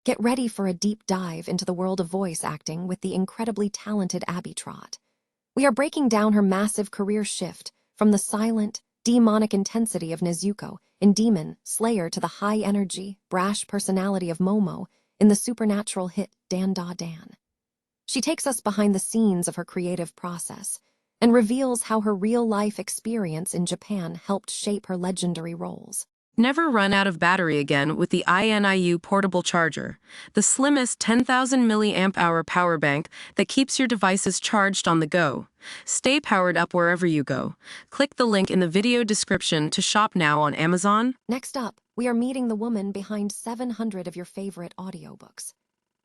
Get ready for a deep dive into the world of voice acting with the incredibly talented Abby Trott. We are breaking down her massive career shift from the silent, demonic intensity of Nezuko in Demon Slayer to the high-energy, brash personality of Momo in the supernatural hit DanDaDan. She takes us behind the scenes of her creative process and reveals how her real-life experience in Japan helped shape her legendary roles. Never run out of battery again with the INIU portable charger, the slimmest 10,000 milliamp hour power bank that keeps your devices charged on the go. Stay powered up wherever you go. Click the link in the video description to shop now on Amazon. Next up, we are meeting the woman behind 700 of your favorite audiobooks.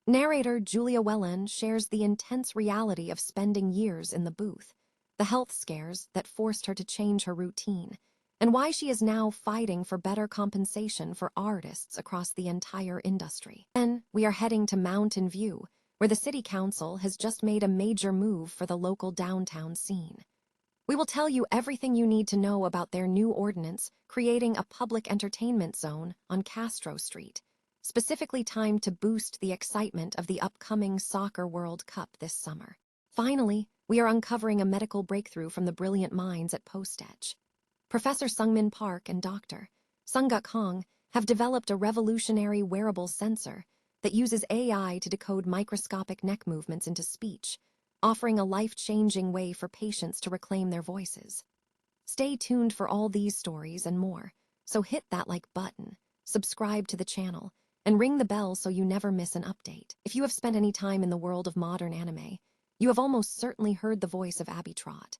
Narrator Julia Wellen shares the intense reality of spending years in the booth, the health scares that forced her to change her routine, and why she is now fighting for better compensation for artists across the entire industry. Then, we are heading to Mountain View, where the city council has just made a major move for the local downtown scene. We will tell you everything you need to know about their new ordinance creating a public entertainment zone on Castro Street, specifically timed to boost the excitement of the upcoming Soccer World Cup this summer. Finally, we are uncovering a medical breakthrough from the brilliant minds at Postetch. Professor Sungmin Park and Dr. Sunguk Kong have developed a revolutionary wearable sensor that uses AI to decode microscopic neck movements into speech, offering a life-changing way for patients to reclaim their voices. Stay tuned for all these stories and more, so hit that like button, subscribe to the channel, and ring the bell so you never miss an update. If you have spent any time in the world of modern anime, you have almost certainly heard the voice of Abby Trott.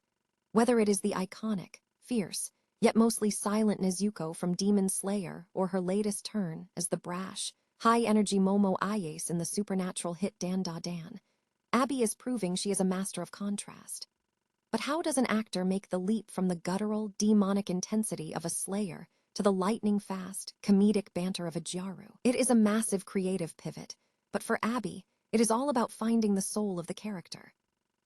Whether it is the iconic, fierce, yet mostly silent Nezuko from Demon Slayer or her latest turn as the brash, high-energy Momo Ayase in the supernatural hit DanDaDan, Abby is proving she is a master of contrast. But how does an actor make the leap from the guttural, demonic intensity of a Slayer to the lightning-fast, comedic banter of a Gyaru? It is a massive creative pivot, but for Abby, it is all about finding the soul of the character.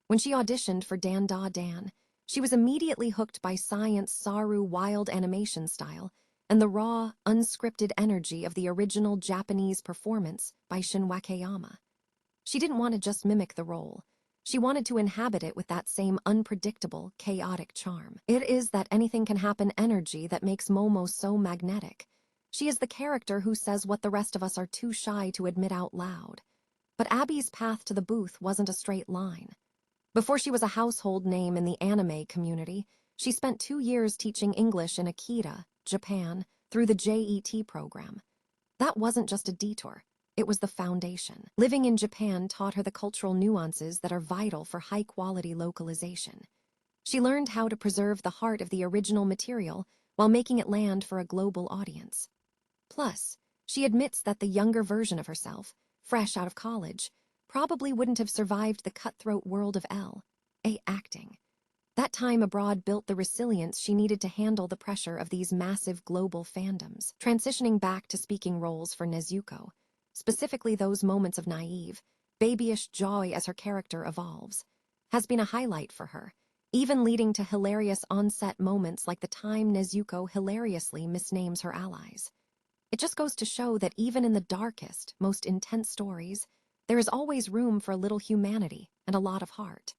When she auditioned for DanDaDan, she was immediately hooked by Science Saru wild animation style and the raw, unscripted energy of the original Japanese performance by Shin Wakayama. She didn't want to just mimic the role. She wanted to inhabit it with that same unpredictable, chaotic charm. It is that anything-can-happen energy that makes Momo so magnetic. She is the character who says what the rest of us are too shy to admit out loud. But Abby's path to the booth wasn't a straight line. Before she was a household name in the anime community, she spent 2 years teaching English in Akita, Japan, through the JET program. That wasn't just a detour. It was the foundation. Living in Japan taught her the cultural nuances that are vital for high-quality localization. She learned how to preserve the heart of the original material while making it land for a global audience. Plus, she admits that the younger version of herself, fresh out of college, probably wouldn't have survived the cutthroat world of L.A. acting. That time abroad built the resilience she needed to handle the pressure of these massive global fandoms. Transitioning back to speaking roles for Nezuko, specifically those moments of naive, babyish joy as her character evolves, has been a highlight for her, even leading to hilarious on-set moments like the time Nezuko hilariously misnames her allies. It just goes to show that even in the darkest, most intense stories, there is always room for a little humanity and a lot of heart.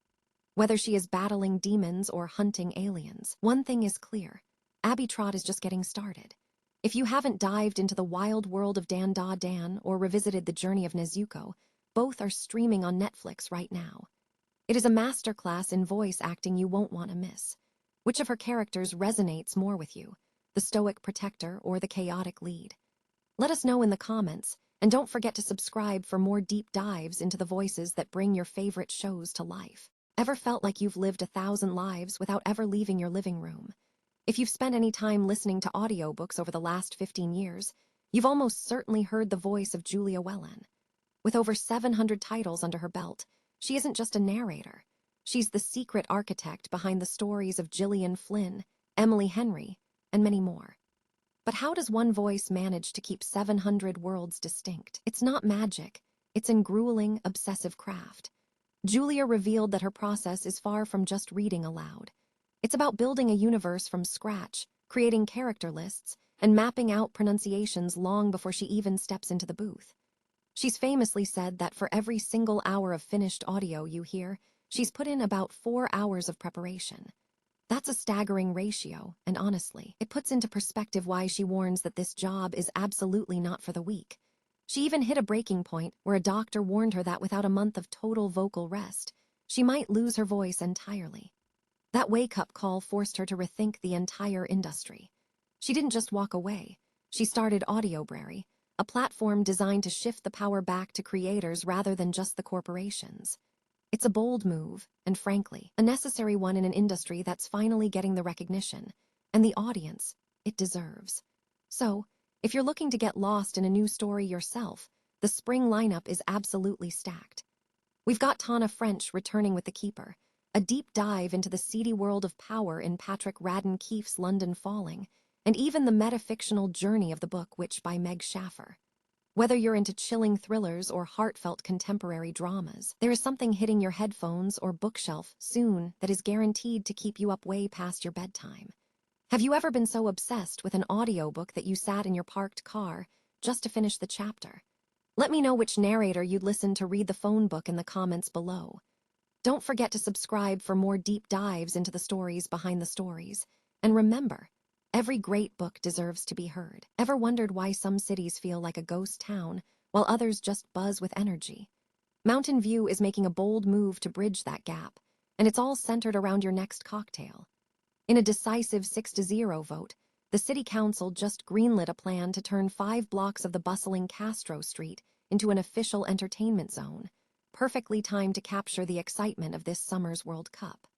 Whether she is battling demons or hunting aliens, one thing is clear: Abby Trott is just getting started. If you haven't dived into the wild world of DanDaDan or revisited the journey of Nezuko, both are streaming on Netflix right now. It is a masterclass in voice acting you won't want to miss. Which of her characters resonates more with you, the stoic protector or the chaotic lead? Let us know in the comments, and don't forget to subscribe for more deep dives into the voices that bring your favorite shows to life. Ever felt like you've lived 1,000 lives without ever leaving your living room? If you've spent any time listening to audiobooks over the last 15 years, you've almost certainly heard the voice of Julia Wellen. With over 700 titles under her belt, she isn't just a narrator. She's the secret architect behind the stories of Gillian Flynn, Emily Henry, and many more. But how does one voice manage to keep 700 worlds distinct? It's not magic. It's in grueling, obsessive craft. Julia revealed that her process is far from just reading aloud. It's about building a universe from scratch, creating character lists, and mapping out pronunciations long before she even steps into the booth. She's famously said that for every single hour of finished audio you hear, she's put in about 4 hours of preparation. That's a staggering ratio, and honestly, it puts into perspective why she warns that this job is absolutely not for the weak. She even hit a breaking point where a doctor warned her that without a month of total vocal rest, she might lose her voice entirely. That wake-up call forced her to rethink the entire industry. She didn't just walk away. She started Audiobrary, a platform designed to shift the power back to creators rather than just the corporations. It's a bold move, and frankly, a necessary one in an industry that's finally getting the recognition, and the audience it deserves. So, if you're looking to get lost in a new story yourself, the spring lineup is absolutely stacked. We've got Tana French returning with The Keeper, a deep dive into the seedy world of power in Patrick Radden Keefe's London Falling, and even the metafictional journey of the book Witch by Meg Schaffer. Whether you're into chilling thrillers or heartfelt contemporary dramas, there is something hitting your headphones or bookshelf soon that is guaranteed to keep you up way past your bedtime. Have you ever been so obsessed with an audiobook that you sat in your parked car just to finish the chapter? Let me know which narrator you'd listen to read the phone book in the comments below. Don't forget to subscribe for more deep dives into the stories behind the stories. And remember, every great book deserves to be heard. Ever wondered why some cities feel like a ghost town while others just buzz with energy? Mountain View is making a bold move to bridge that gap, and it's all centered around your next cocktail. In a decisive 6-0 vote, the city council just greenlit a plan to turn 5 blocks of the bustling Castro Street into an official entertainment zone, perfectly timed to capture the excitement of this summer's World Cup.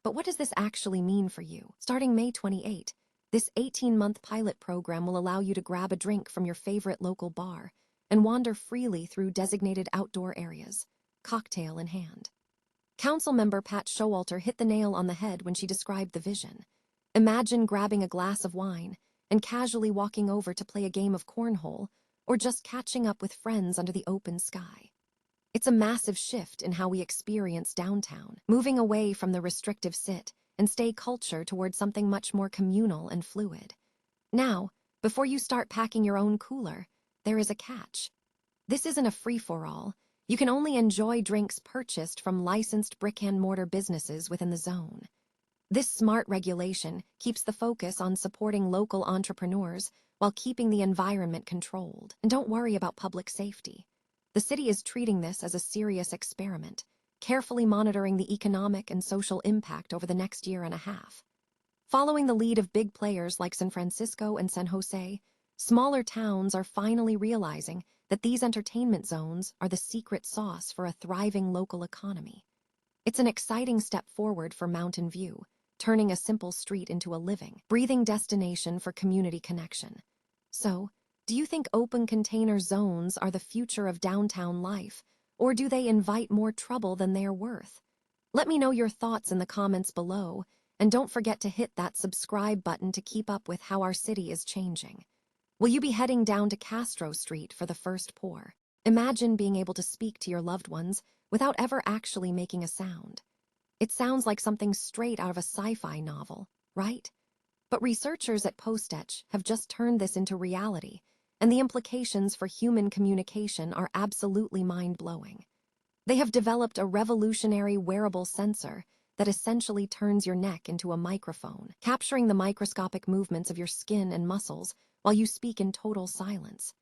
But what does this actually mean for you? Starting May 28, this 18-month pilot program will allow you to grab a drink from your favorite local bar and wander freely through designated outdoor areas, cocktail in hand. Councilmember Pat Showalter hit the nail on the head when she described the vision. Imagine grabbing a glass of wine and casually walking over to play a game of cornhole or just catching up with friends under the open sky. It's a massive shift in how we experience downtown, moving away from the restrictive sit and stay culture toward something much more communal and fluid. Now, before you start packing your own cooler, there is a catch. This isn't a free-for-all. You can only enjoy drinks purchased from licensed brick-and-mortar businesses within the zone. This smart regulation keeps the focus on supporting local entrepreneurs while keeping the environment controlled. And don't worry about public safety. The city is treating this as a serious experiment, carefully monitoring the economic and social impact over the next year and a half. Following the lead of big players like San Francisco and San Jose, smaller towns are finally realizing that these entertainment zones are the secret sauce for a thriving local economy. It's an exciting step forward for Mountain View, turning a simple street into a living, breathing destination for community connection. So, do you think open container zones are the future of downtown life, or do they invite more trouble than they are worth? Let me know your thoughts in the comments below, and don't forget to hit that subscribe button to keep up with how our city is changing. Will you be heading down to Castro Street for the first pour? Imagine being able to speak to your loved ones without ever actually making a sound. It sounds like something straight out of a sci-fi novel, right? But researchers at PostEtch have just turned this into reality, and the implications for human communication are absolutely mind-blowing. They have developed a revolutionary wearable sensor that essentially turns your neck into a microphone, capturing the microscopic movements of your skin and muscles while you speak in total silence.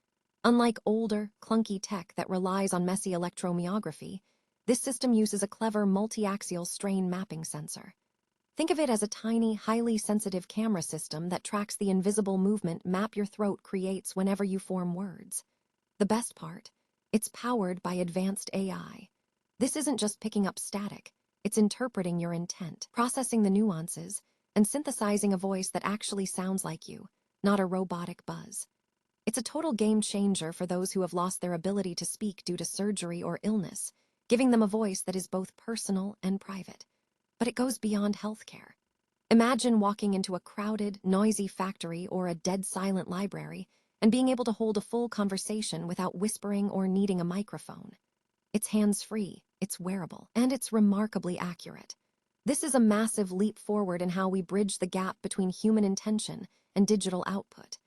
Unlike older, clunky tech that relies on messy electromyography, this system uses a clever multi-axial strain mapping sensor. Think of it as a tiny, highly sensitive camera system that tracks the invisible movement map your throat creates whenever you form words. The best part? It's powered by advanced AI. This isn't just picking up static, it's interpreting your intent, processing the nuances, and synthesizing a voice that actually sounds like you, not a robotic buzz. It's a total game changer for those who have lost their ability to speak due to surgery or illness, giving them a voice that is both personal and private. But it goes beyond healthcare. Imagine walking into a crowded, noisy factory or a dead-silent library and being able to hold a full conversation without whispering or needing a microphone. It's hands-free, it's wearable, and it's remarkably accurate. This is a massive leap forward in how we bridge the gap between human intention and digital output.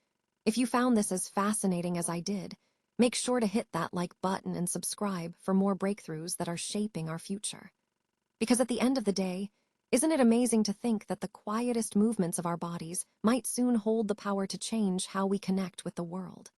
If you found this as fascinating as I did, Make sure to hit that like button and subscribe for more breakthroughs that are shaping our future. Because at the end of the day, isn't it amazing to think that the quietest movements of our bodies might soon hold the power to change how we connect with the world?